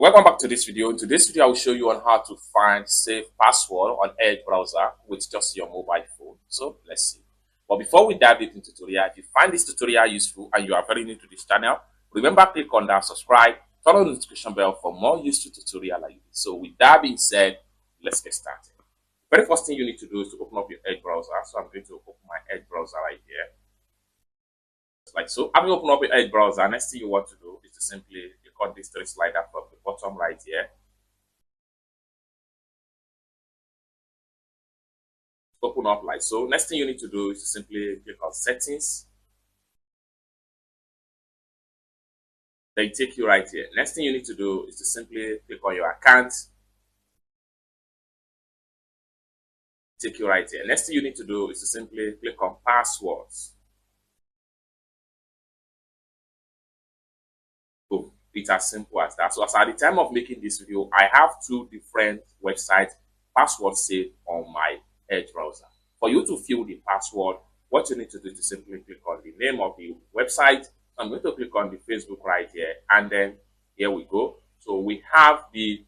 Welcome back to this video. In today's video, I will show you on how to find safe password on Edge browser with just your mobile phone. So let's see. But before we dive into the tutorial, if you find this tutorial useful and you are very new to this channel, remember click on that subscribe, turn on the notification bell for more useful tutorial like this. So with that being said, let's get started. The very first thing you need to do is to open up your Edge browser. So I'm going to open my Edge browser right here. Like so, having opened up your Edge browser, next thing you want to do is to simply click on this three slider from the bottom right here. Open up like so. Next thing you need to do is to simply click on settings. They take you right here. Next thing you need to do is to simply click on your account. Take you right here. Next thing you need to do is to simply click on passwords. Boom. It's as simple as that. So as at the time of making this video, I have two different website passwords saved on my Edge browser. For you to fill the password, what you need to do is to simply click on the name of the website. I'm going to click on the Facebook right here, and then here we go. So we have the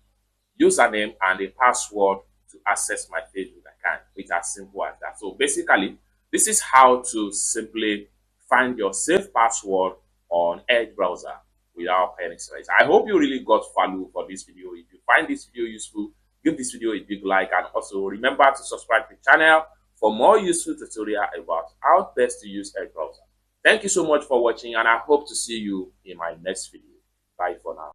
username and the password to access my Facebook account. It's as simple as that. So basically, this is how to simply find your safe password on Edge browser without any stress. I hope you really got value for this video. If you find this video useful, give this video a big like, and also remember to subscribe to the channel for more useful tutorial about how best to use Edge browser. Thank you so much for watching, and I hope to see you in my next video. Bye for now.